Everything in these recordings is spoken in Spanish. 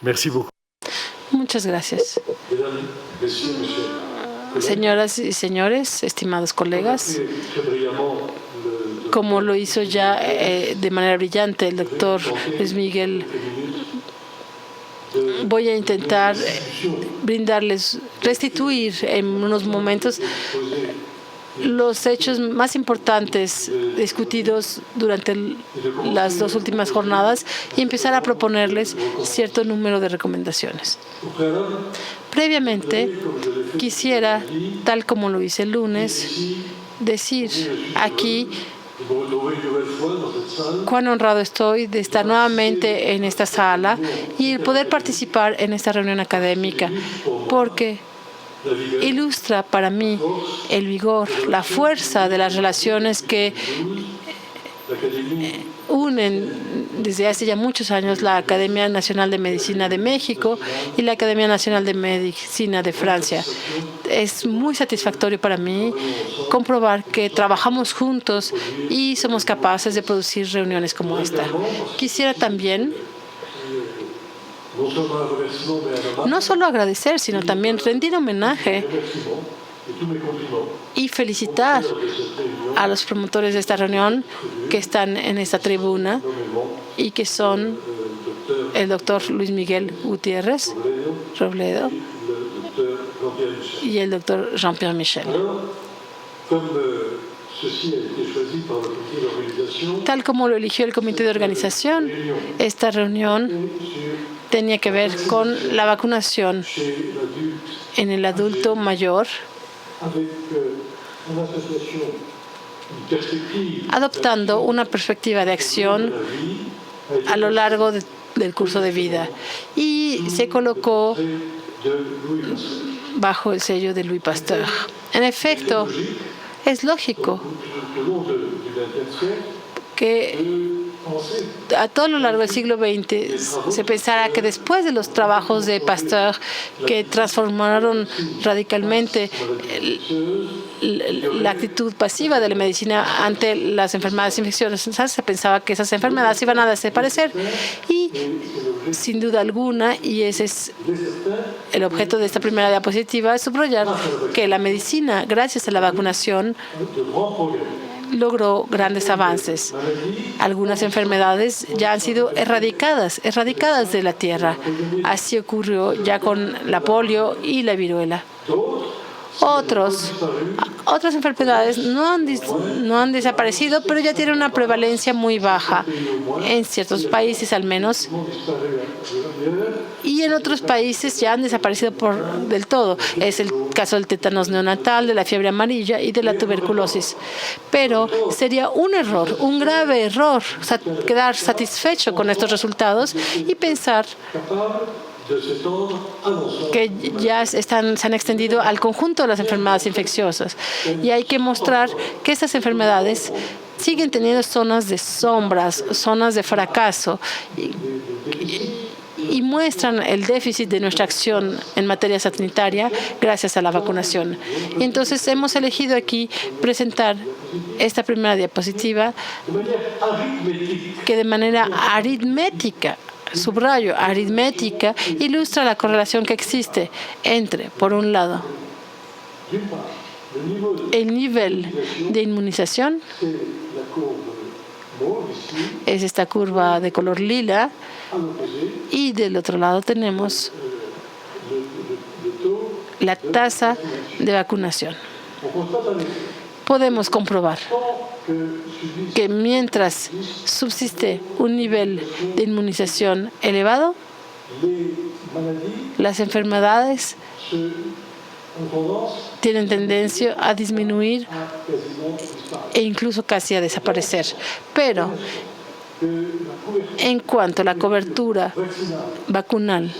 Merci beaucoup. Muchas gracias. Señoras y señores, estimados colegas, como lo hizo ya de manera brillante el doctor Luis Miguel, voy a intentar restituir en unos momentos los hechos más importantes discutidos durante las dos últimas jornadas y empezar a proponerles cierto número de recomendaciones. Previamente, quisiera, tal como lo hice el lunes, decir aquí cuán honrado estoy de estar nuevamente en esta sala y poder participar en esta reunión académica, porque ilustra para mí el vigor, la fuerza de las relaciones que unen desde hace ya muchos años la Academia Nacional de Medicina de México y la Academia Nacional de Medicina de Francia. Es muy satisfactorio para mí comprobar que trabajamos juntos y somos capaces de producir reuniones como esta. Quisiera también no solo agradecer, sino también rendir homenaje y felicitar a los promotores de esta reunión que están en esta tribuna y que son el doctor Luis Miguel Gutiérrez Robledo y el doctor Jean-Pierre Michel. Tal como lo eligió el comité de organización, esta reunión tenía que ver con la vacunación en el adulto mayor, adoptando una perspectiva de acción a lo largo del curso de vida, y se colocó bajo el sello de Louis Pasteur. En efecto, es lógico que a todo lo largo del siglo XX se pensara que después de los trabajos de Pasteur, que transformaron radicalmente la actitud pasiva de la medicina ante las enfermedades infecciosas, se pensaba que esas enfermedades iban a desaparecer. Y sin duda alguna, y ese es el objeto de esta primera diapositiva, es subrayar que la medicina, gracias a la vacunación, logró grandes avances. Algunas enfermedades ya han sido erradicadas de la tierra. Así ocurrió ya con la polio y la viruela. Otras enfermedades no han desaparecido, pero ya tienen una prevalencia muy baja, en ciertos países al menos, y en otros países ya han desaparecido del todo. Es el caso del tétanos neonatal, de la fiebre amarilla y de la tuberculosis. Pero sería un error, un grave error, quedar satisfecho con estos resultados y pensar que ya se han extendido al conjunto de las enfermedades infecciosas. Y hay que mostrar que estas enfermedades siguen teniendo zonas de sombras, zonas de fracaso, y muestran el déficit de nuestra acción en materia sanitaria gracias a la vacunación. Y entonces hemos elegido aquí presentar esta primera diapositiva que de manera aritmética, subrayo, aritmética, ilustra la correlación que existe entre, por un lado, el nivel de inmunización, es esta curva de color lila, y del otro lado tenemos la tasa de vacunación. Podemos comprobar que mientras subsiste un nivel de inmunización elevado, las enfermedades tienen tendencia a disminuir e incluso casi a desaparecer. Pero en cuanto a la cobertura vacunal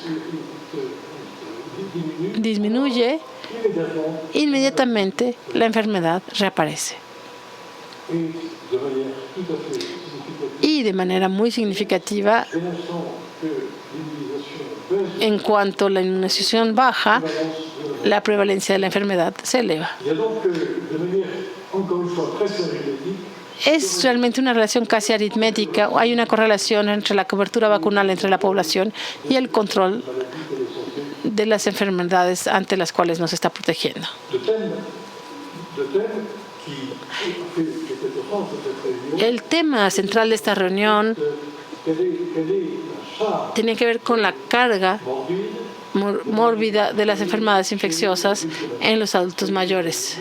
disminuye, inmediatamente la enfermedad reaparece. Y de manera muy significativa, en cuanto la inmunización baja, la prevalencia de la enfermedad se eleva. es realmente una relación casi aritmética. Hay una correlación entre la cobertura vacunal entre la población y el control de las enfermedades ante las cuales nos está protegiendo. El tema central de esta reunión tiene que ver con la carga mórbida de las enfermedades infecciosas en los adultos mayores.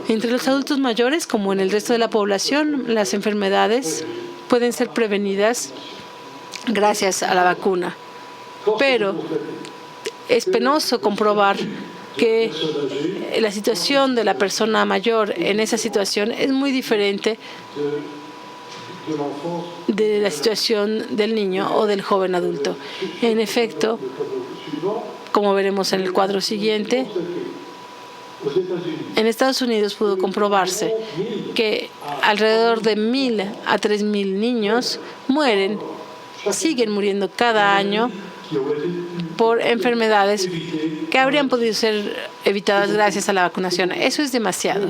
Entre los adultos mayores, como en el resto de la población, las enfermedades pueden ser prevenidas gracias a la vacuna. Pero es penoso comprobar que la situación de la persona mayor en esa situación es muy diferente de la situación del niño o del joven adulto. En efecto, como veremos en el cuadro siguiente, en Estados Unidos pudo comprobarse que alrededor de 1.000 a 3.000 niños siguen muriendo cada año por enfermedades que habrían podido ser evitadas gracias a la vacunación. Eso es demasiado.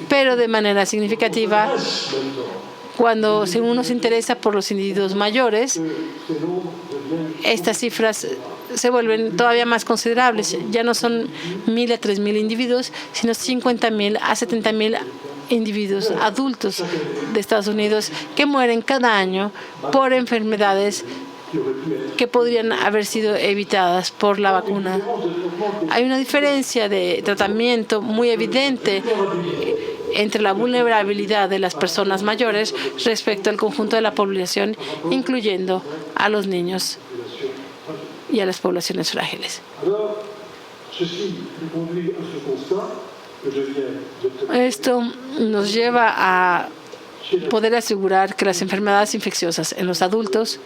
Pero de manera significativa, cuando uno se interesa por los individuos mayores, estas cifras se vuelven todavía más considerables. Ya no son 1.000 a 3.000 individuos, sino 50.000 a 70.000 individuos adultos de Estados Unidos que mueren cada año por enfermedades que podrían haber sido evitadas por la vacuna. Hay una diferencia de tratamiento muy evidente entre la vulnerabilidad de las personas mayores respecto al conjunto de la población, incluyendo a los niños y a las poblaciones frágiles. Esto nos lleva a poder asegurar que las enfermedades infecciosas en los adultos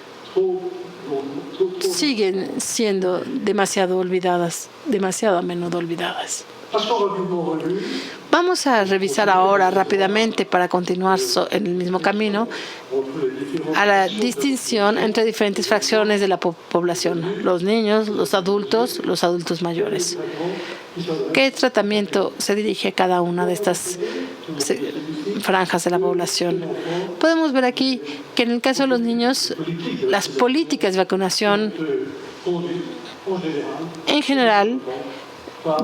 siguen siendo demasiado olvidadas, demasiado a menudo olvidadas. Vamos a revisar ahora rápidamente, para continuar en el mismo camino, a la distinción entre diferentes fracciones de la población: los niños, los adultos mayores. ¿Qué tratamiento se dirige a cada una de estas franjas de la población? Podemos ver aquí que en el caso de los niños, las políticas de vacunación en general,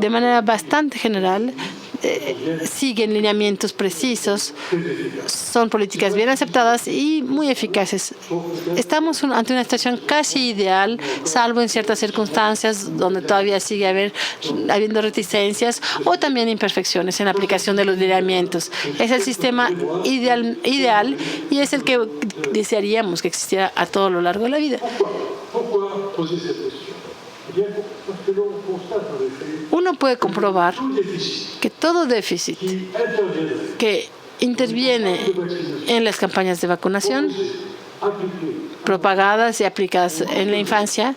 de manera bastante general, siguen lineamientos precisos, son políticas bien aceptadas y muy eficaces. Estamos ante una situación casi ideal, salvo en ciertas circunstancias donde todavía sigue habiendo reticencias o también imperfecciones en la aplicación de los lineamientos. Es el sistema ideal y es el que desearíamos que existiera a todo lo largo de la vida. Uno puede comprobar que todo déficit que interviene en las campañas de vacunación propagadas y aplicadas en la infancia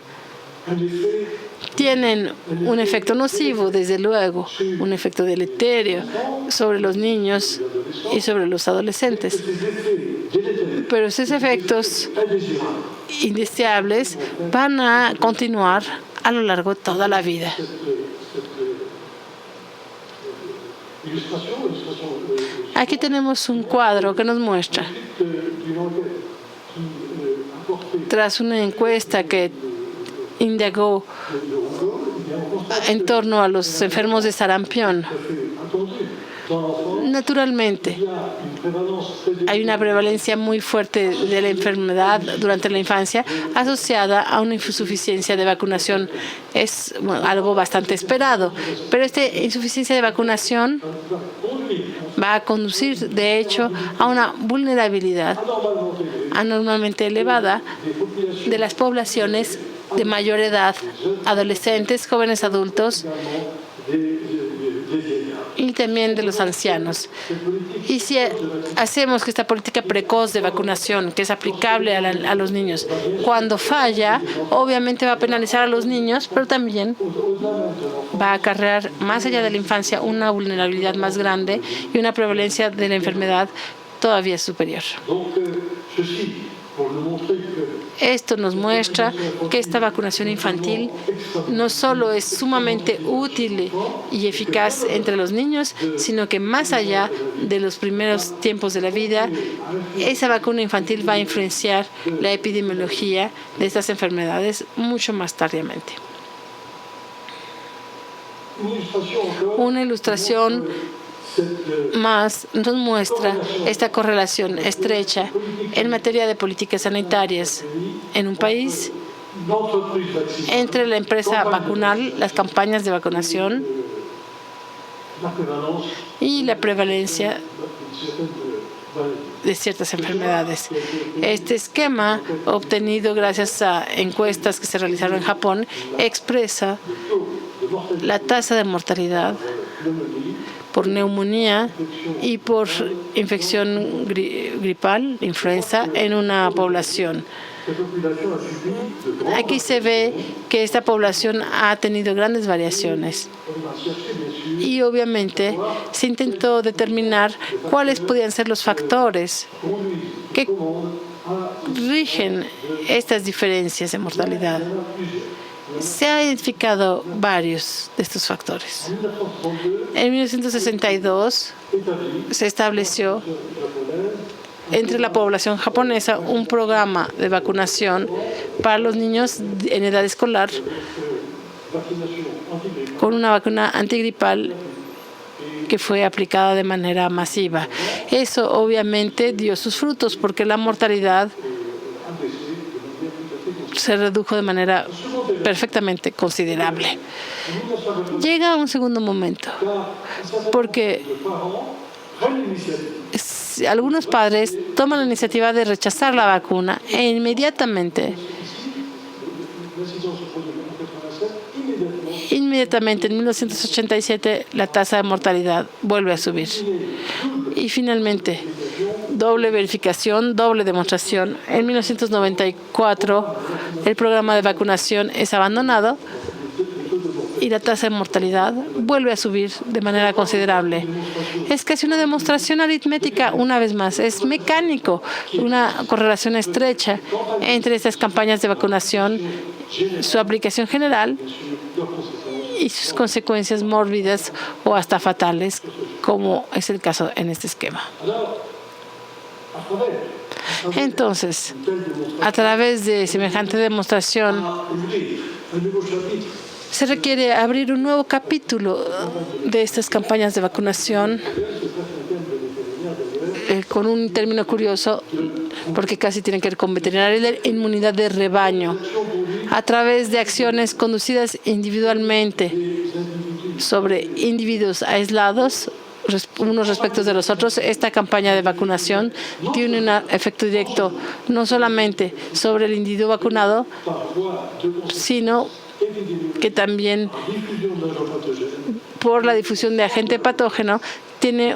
tienen un efecto nocivo, desde luego, un efecto deleterio sobre los niños y sobre los adolescentes. Pero esos efectos indeseables van a continuar a lo largo de toda la vida. Aquí tenemos un cuadro que nos muestra, tras una encuesta que indagó en torno a los enfermos de sarampión. Naturalmente, hay una prevalencia muy fuerte de la enfermedad durante la infancia asociada a una insuficiencia de vacunación. Es algo bastante esperado, pero esta insuficiencia de vacunación va a conducir, de hecho, a una vulnerabilidad anormalmente elevada de las poblaciones de mayor edad, adolescentes, jóvenes adultos y también de los ancianos. Y si hacemos que esta política precoz de vacunación, que es aplicable a los niños, cuando falla, obviamente va a penalizar a los niños, pero también va a acarrear, más allá de la infancia, una vulnerabilidad más grande y una prevalencia de la enfermedad todavía superior. Esto nos muestra que esta vacunación infantil no solo es sumamente útil y eficaz entre los niños, sino que más allá de los primeros tiempos de la vida, esa vacuna infantil va a influenciar la epidemiología de estas enfermedades mucho más tardíamente. Una ilustración más nos muestra esta correlación estrecha en materia de políticas sanitarias en un país entre la empresa vacunal, las campañas de vacunación y la prevalencia de ciertas enfermedades. Este esquema, obtenido gracias a encuestas que se realizaron en Japón, expresa la tasa de mortalidad por neumonía y por infección gripal, influenza, en una población. Aquí se ve que esta población ha tenido grandes variaciones y obviamente se intentó determinar cuáles podían ser los factores que rigen estas diferencias de mortalidad. Se ha identificado varios de estos factores. En 1962 se estableció entre la población japonesa un programa de vacunación para los niños en edad escolar con una vacuna antigripal que fue aplicada de manera masiva. Eso obviamente dio sus frutos porque la mortalidad se redujo de manera perfectamente considerable. Llega un segundo momento, porque algunos padres toman la iniciativa de rechazar la vacuna e inmediatamente en 1987 la tasa de mortalidad vuelve a subir. Y finalmente, doble verificación, doble demostración. En 1994 el programa de vacunación es abandonado y la tasa de mortalidad vuelve a subir de manera considerable. Es casi una demostración aritmética, una vez más. Es mecánico, una correlación estrecha entre estas campañas de vacunación, su aplicación general y sus consecuencias mórbidas o hasta fatales, como es el caso en este esquema. Entonces, a través de semejante demostración, se requiere abrir un nuevo capítulo de estas campañas de vacunación con un término curioso, porque casi tienen que ver con veterinaria, la inmunidad de rebaño, a través de acciones conducidas individualmente sobre individuos aislados, unos respecto de los otros. Esta campaña de vacunación tiene un efecto directo no solamente sobre el individuo vacunado, sino que también por la difusión de agente patógeno tiene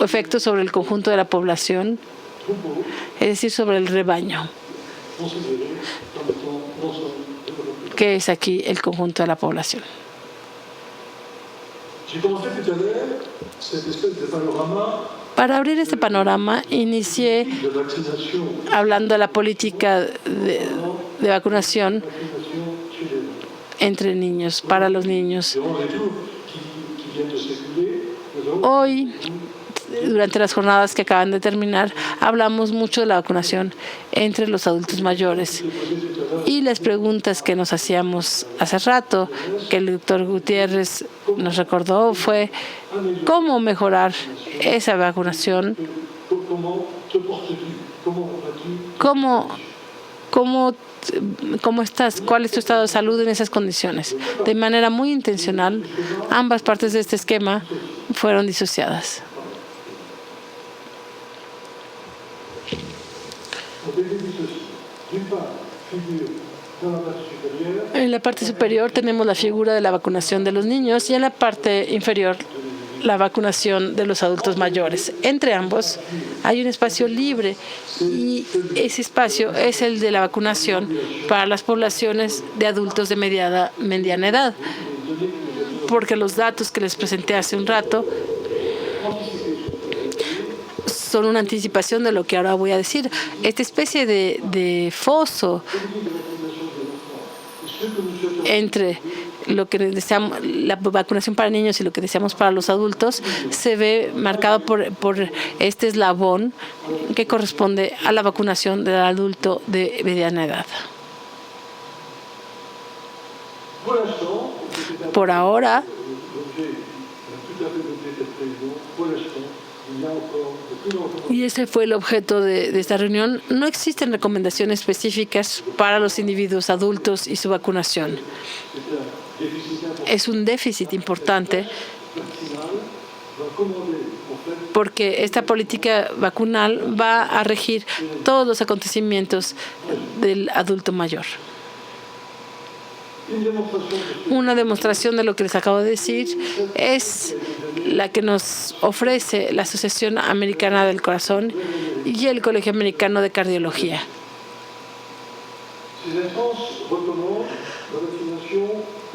efectos sobre el conjunto de la población, es decir, sobre el rebaño, que es aquí el conjunto de la población. Para abrir este panorama, inicié hablando de la política de vacunación entre niños, para los niños. Hoy, durante las jornadas que acaban de terminar, hablamos mucho de la vacunación entre los adultos mayores. Y las preguntas que nos hacíamos hace rato, que el doctor Gutiérrez nos recordó, fue cómo mejorar esa vacunación, ¿Cómo estás? ¿Cuál es tu estado de salud en esas condiciones? De manera muy intencional, ambas partes de este esquema fueron disociadas. En la parte superior tenemos la figura de la vacunación de los niños y en la parte inferior la vacunación de los adultos mayores. Entre ambos hay un espacio libre y ese espacio es el de la vacunación para las poblaciones de adultos de mediana edad, porque los datos que les presenté hace un rato son una anticipación de lo que ahora voy a decir. Esta especie de foso entre lo que deseamos, la vacunación para niños y lo que deseamos para los adultos, se ve marcado por este eslabón que corresponde a la vacunación del adulto de mediana edad. Por ahora, y ese fue el objeto de esta reunión, no existen recomendaciones específicas para los individuos adultos y su vacunación. Es un déficit importante porque esta política vacunal va a regir todos los acontecimientos del adulto mayor. Una demostración de lo que les acabo de decir es la que nos ofrece la Asociación Americana del Corazón y el Colegio Americano de Cardiología.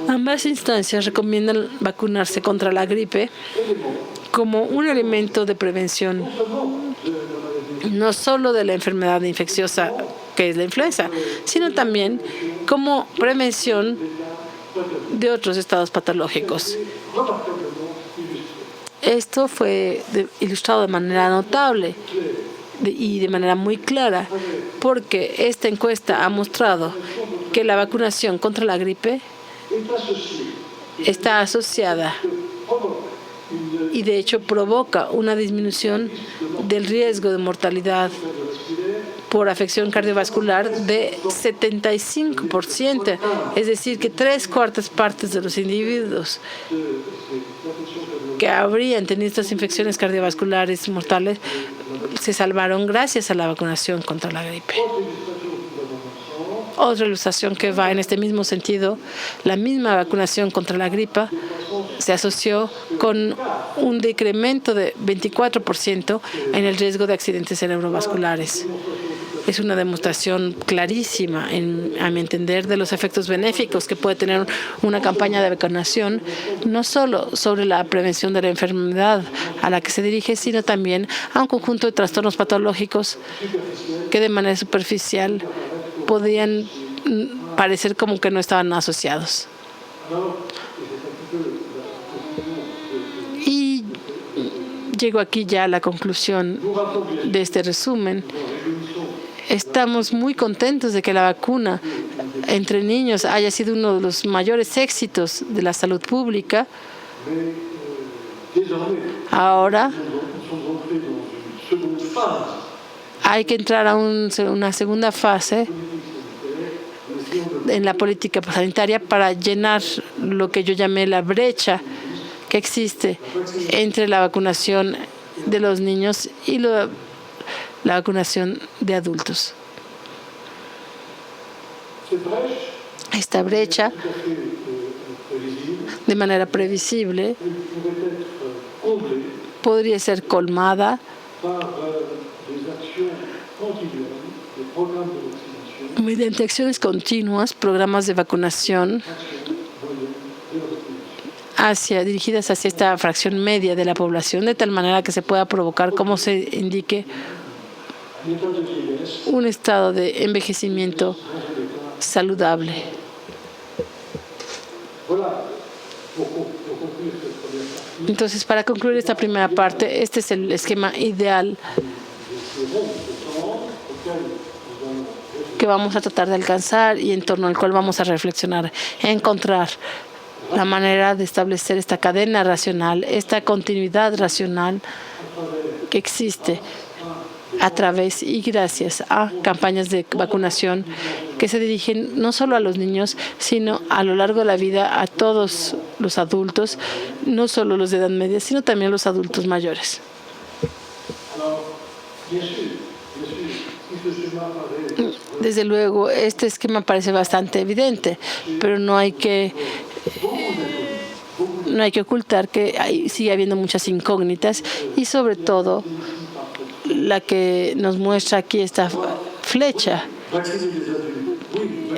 Ambas instancias recomiendan vacunarse contra la gripe como un elemento de prevención, no solo de la enfermedad infecciosa que es la influenza, sino también como prevención de otros estados patológicos. Esto fue ilustrado de manera notable y de manera muy clara, porque esta encuesta ha mostrado que la vacunación contra la gripe está asociada y de hecho provoca una disminución del riesgo de mortalidad por afección cardiovascular de 75%, es decir, que 3/4 partes de los individuos que habrían tenido estas infecciones cardiovasculares mortales se salvaron gracias a la vacunación contra la gripe. Otra ilustración que va en este mismo sentido, la misma vacunación contra la gripe se asoció con un decremento de 24% en el riesgo de accidentes cerebrovasculares. Es una demostración clarísima, a mi entender, de los efectos benéficos que puede tener una campaña de vacunación, no solo sobre la prevención de la enfermedad a la que se dirige, sino también a un conjunto de trastornos patológicos que de manera superficial podían parecer como que no estaban asociados. Y llego aquí ya a la conclusión de este resumen. Estamos muy contentos de que la vacuna entre niños haya sido uno de los mayores éxitos de la salud pública. Ahora hay que entrar a una segunda fase en la política sanitaria para llenar lo que yo llamé la brecha que existe entre la vacunación de los niños y la vacunación de adultos. Esta brecha, de manera previsible, podría ser colmada mediante acciones continuas, programas de vacunación dirigidas hacia esta fracción media de la población, de tal manera que se pueda provocar, como se indique, un estado de envejecimiento saludable. Entonces, para concluir esta primera parte, este es el esquema ideal que vamos a tratar de alcanzar y en torno al cual vamos a reflexionar, encontrar la manera de establecer esta cadena racional, esta continuidad racional que existe a través y gracias a campañas de vacunación que se dirigen no solo a los niños, sino a lo largo de la vida a todos los adultos, no solo los de edad media, sino también los adultos mayores. Desde luego, este esquema parece bastante evidente, pero no hay que ocultar que sigue habiendo muchas incógnitas y sobre todo la que nos muestra aquí esta flecha.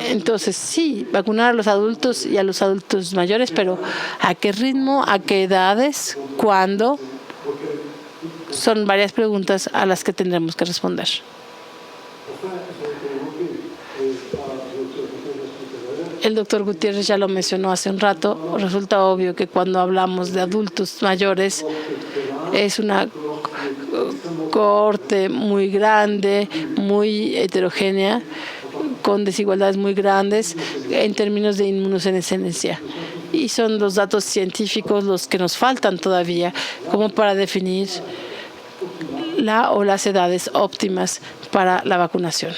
Entonces, sí, vacunar a los adultos y a los adultos mayores, pero ¿a qué ritmo? ¿A qué edades? ¿Cuándo? Son varias preguntas a las que tendremos que responder. El doctor Gutiérrez ya lo mencionó hace un rato. Resulta obvio que cuando hablamos de adultos mayores es una cohorte muy grande, muy heterogénea, con desigualdades muy grandes en términos de inmunosenescencia. Y son los datos científicos los que nos faltan todavía como para definir la o las edades óptimas para la vacunación.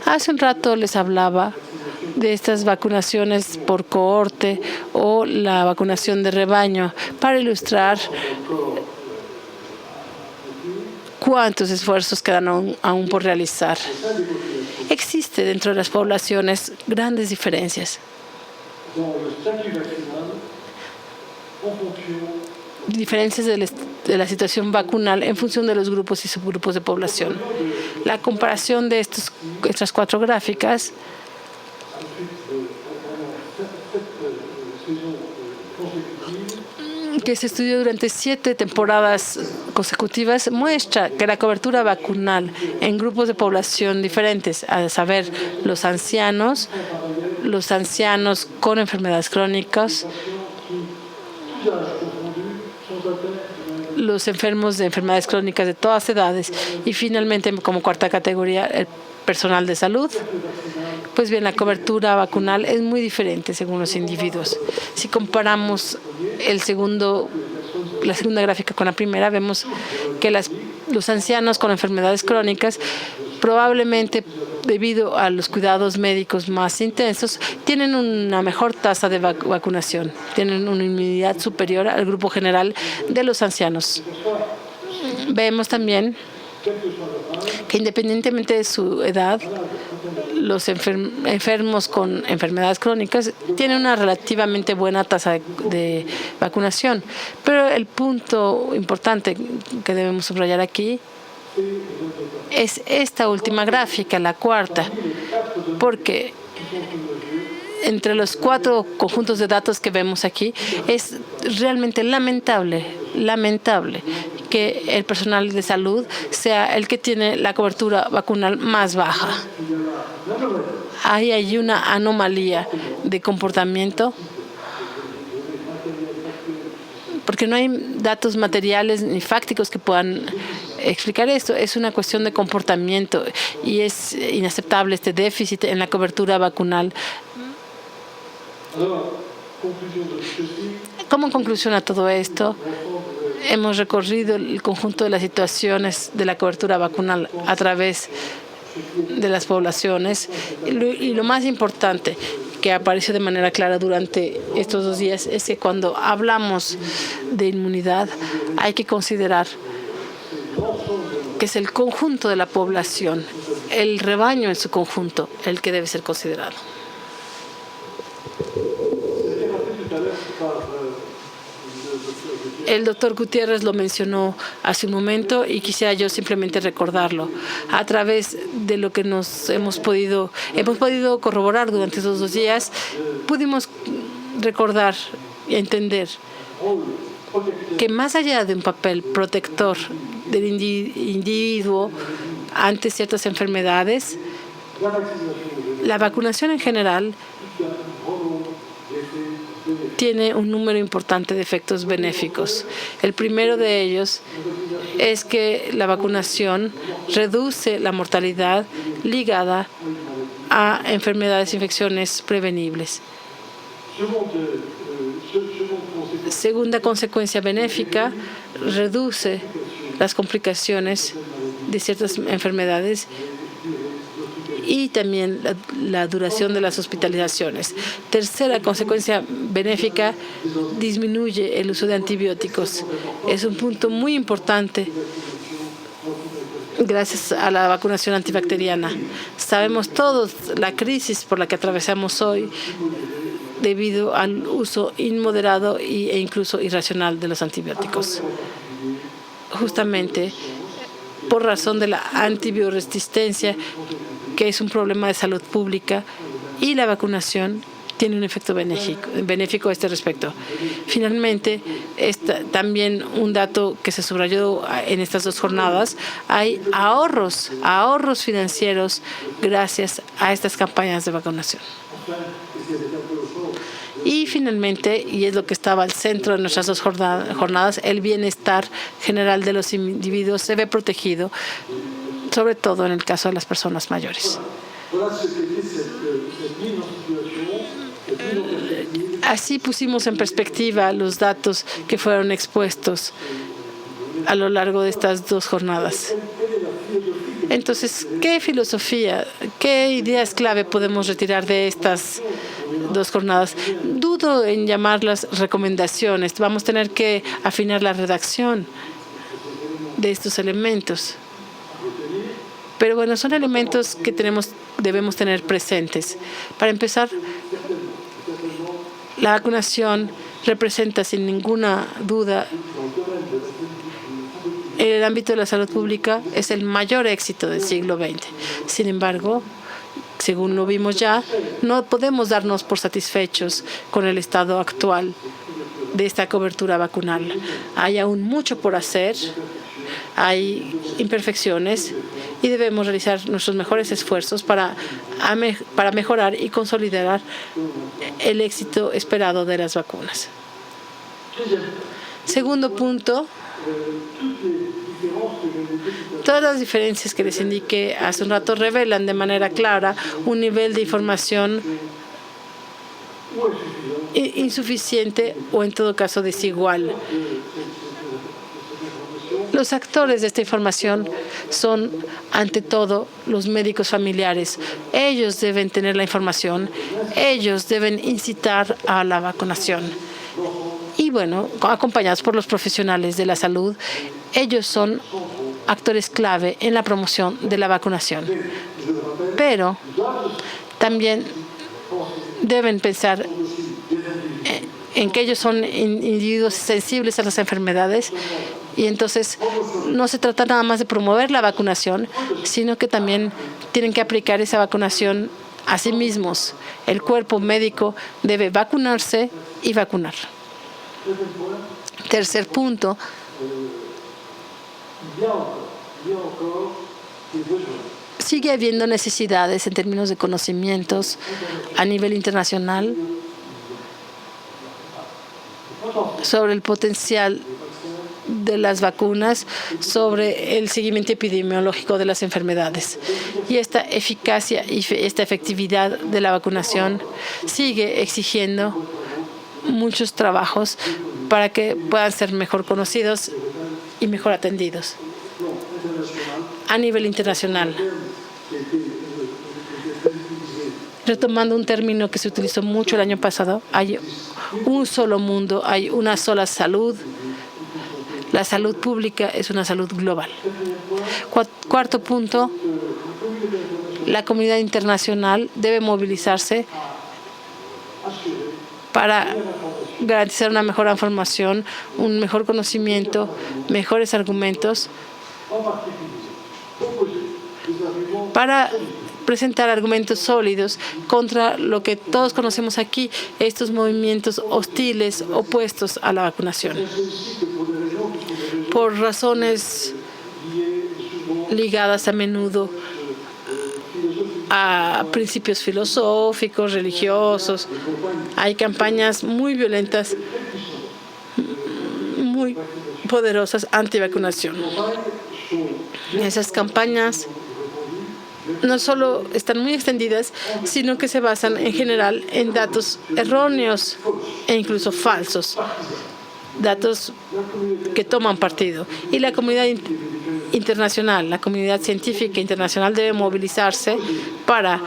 Hace un rato les hablaba de estas vacunaciones por cohorte o la vacunación de rebaño para ilustrar cuántos esfuerzos quedan aún por realizar. Existe dentro de las poblaciones grandes diferencias. Diferencias de la situación vacunal en función de los grupos y subgrupos de población. La comparación de estas 4 gráficas que se estudió durante 7 temporadas consecutivas muestra que la cobertura vacunal en grupos de población diferentes, a saber, los ancianos con enfermedades crónicas, los enfermos de enfermedades crónicas de todas edades y finalmente, como cuarta categoría, el personal de salud. Pues bien, la cobertura vacunal es muy diferente según los individuos. Si comparamos la segunda gráfica con la primera, vemos que los ancianos con enfermedades crónicas, probablemente debido a los cuidados médicos más intensos, tienen una mejor tasa de vacunación, tienen una inmunidad superior al grupo general de los ancianos. Vemos también que independientemente de su edad, los enfermos con enfermedades crónicas tienen una relativamente buena tasa de vacunación. Pero el punto importante que debemos subrayar aquí es esta última gráfica, la cuarta, porque entre los 4 conjuntos de datos que vemos aquí es realmente lamentable que el personal de salud sea el que tiene la cobertura vacunal más baja. Ahí hay una anomalía de comportamiento porque no hay datos materiales ni fácticos que puedan explicar esto. Es una cuestión de comportamiento y es inaceptable este déficit en la cobertura vacunal. Como conclusión a todo esto, hemos recorrido el conjunto de las situaciones de la cobertura vacunal a través de las poblaciones y lo más importante que apareció de manera clara durante estos 2 días es que cuando hablamos de inmunidad hay que considerar que es el conjunto de la población, el rebaño en su conjunto, el que debe ser considerado. El doctor Gutiérrez lo mencionó hace un momento y quisiera yo simplemente recordarlo. A través de lo que hemos podido corroborar durante estos 2 días, pudimos recordar y entender que más allá de un papel protector del individuo ante ciertas enfermedades, la vacunación en general tiene un número importante de efectos benéficos. El primero de ellos es que la vacunación reduce la mortalidad ligada a enfermedades e infecciones prevenibles. Segunda consecuencia benéfica, reduce las complicaciones de ciertas enfermedades y también la duración de las hospitalizaciones. Tercera consecuencia benéfica, disminuye el uso de antibióticos. Es un punto muy importante gracias a la vacunación antibacteriana. Sabemos todos la crisis por la que atravesamos hoy debido al uso inmoderado e incluso irracional de los antibióticos. Justamente por razón de la antibioticoresistencia, que es un problema de salud pública, y la vacunación tiene un efecto benéfico a este respecto. Finalmente, también un dato que se subrayó en estas 2 jornadas, hay ahorros financieros gracias a estas campañas de vacunación. Y finalmente, y es lo que estaba al centro de nuestras 2 jornadas, el bienestar general de los individuos se ve protegido, sobre todo en el caso de las personas mayores. Así pusimos en perspectiva los datos que fueron expuestos a lo largo de estas 2 jornadas. Entonces, ¿qué filosofía, qué ideas clave podemos retirar de estas 2 jornadas? Dudo en llamarlas recomendaciones. Vamos a tener que afinar la redacción de estos elementos. Pero bueno, son elementos que debemos tener presentes. Para empezar, la vacunación representa sin ninguna duda en el ámbito de la salud pública es el mayor éxito del siglo XX. Sin embargo, según lo vimos ya, no podemos darnos por satisfechos con el estado actual de esta cobertura vacunal. Hay aún mucho por hacer, hay imperfecciones y debemos realizar nuestros mejores esfuerzos para mejorar y consolidar el éxito esperado de las vacunas. Segundo punto, todas las diferencias que les indiqué hace un rato revelan de manera clara un nivel de información insuficiente o en todo caso desigual. Los actores de esta información son, ante todo, los médicos familiares. Ellos deben tener la información, ellos deben incitar a la vacunación. Y bueno, acompañados por los profesionales de la salud, ellos son actores clave en la promoción de la vacunación. Pero también deben pensar en que ellos son individuos sensibles a las enfermedades y entonces no se trata nada más de promover la vacunación, sino que también tienen que aplicar esa vacunación a sí mismos. El cuerpo médico debe vacunarse y vacunar. Tercer punto, sigue habiendo necesidades en términos de conocimientos a nivel internacional sobre el potencial de las vacunas, sobre el seguimiento epidemiológico de las enfermedades. Y esta eficacia y esta efectividad de la vacunación sigue exigiendo muchos trabajos para que puedan ser mejor conocidos y mejor atendidos. A nivel internacional, retomando un término que se utilizó mucho el año pasado, hay un solo mundo, hay una sola salud. La salud pública es una salud global. Cuarto punto, la comunidad internacional debe movilizarse para garantizar una mejor información, un mejor conocimiento, mejores argumentos, para presentar argumentos sólidos contra lo que todos conocemos aquí, estos movimientos hostiles opuestos a la vacunación. Por razones ligadas a menudo a principios filosóficos, religiosos, hay campañas muy violentas, muy poderosas antivacunación. Esas campañas no solo están muy extendidas, sino que se basan en general en datos erróneos e incluso falsos, datos que toman partido. Y la comunidad internacional, la comunidad científica internacional debe movilizarse para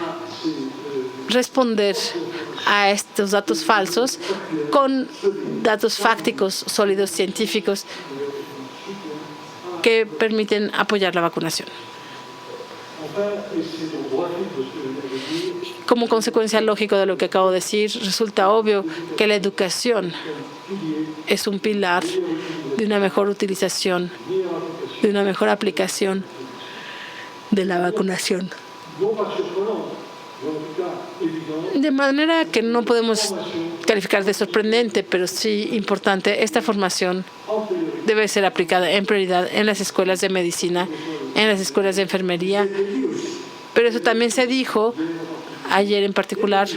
responder a estos datos falsos con datos fácticos, sólidos, científicos que permiten apoyar la vacunación. Como consecuencia lógica de lo que acabo de decir, resulta obvio que la educación es un pilar de una mejor utilización, de una mejor aplicación de la vacunación. De manera que no podemos calificar de sorprendente, pero sí importante, esta formación debe ser aplicada en prioridad en las escuelas de medicina, en las escuelas de enfermería. Pero eso también se dijo ayer en particular.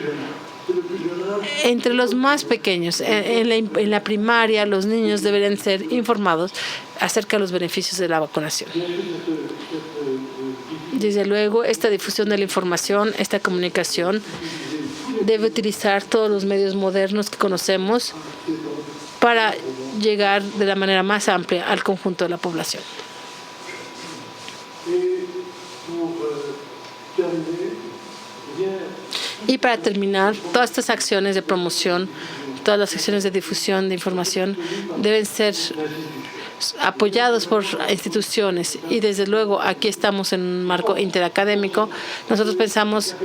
Entre los más pequeños, en la primaria, los niños deberían ser informados acerca de los beneficios de la vacunación. Desde luego, esta difusión de la información, esta comunicación, debe utilizar todos los medios modernos que conocemos para llegar de la manera más amplia al conjunto de la población. Y para terminar, todas estas acciones de promoción, todas las acciones de difusión de información deben ser apoyados por instituciones. Y desde luego, aquí estamos en un marco interacadémico. Nosotros pensamos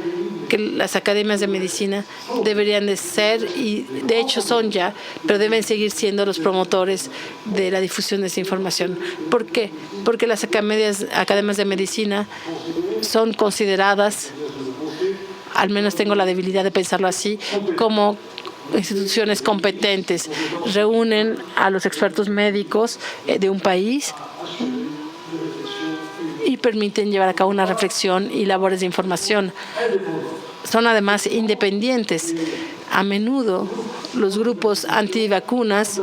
que las academias de medicina deberían de ser, y de hecho son ya, pero deben seguir siendo los promotores de la difusión de esa información. ¿Por qué? Porque las academias de medicina son consideradas, al menos tengo la debilidad de pensarlo así, como instituciones competentes. Reúnen a los expertos médicos de un país y permiten llevar a cabo una reflexión y labores de información. Son además independientes. A menudo los grupos antivacunas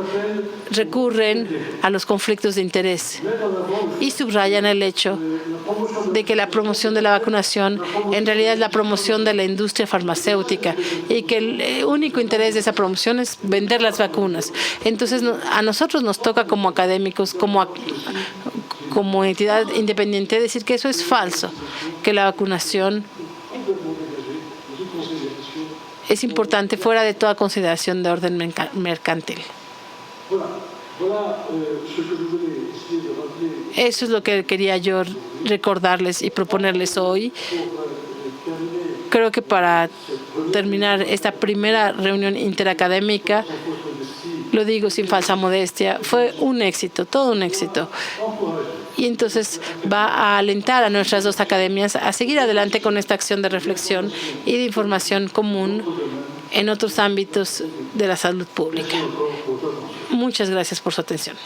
recurren a los conflictos de interés y subrayan el hecho de que la promoción de la vacunación en realidad es la promoción de la industria farmacéutica y que el único interés de esa promoción es vender las vacunas. Entonces, a nosotros nos toca como académicos, como entidad independiente, decir que eso es falso, que la vacunación es importante fuera de toda consideración de orden mercantil. Eso es lo que quería yo recordarles y proponerles hoy. Creo que para terminar esta primera reunión interacadémica, lo digo sin falsa modestia, fue un éxito, todo un éxito. Y entonces va a alentar a nuestras dos academias a seguir adelante con esta acción de reflexión y de información común en otros ámbitos de la salud pública. Muchas gracias por su atención.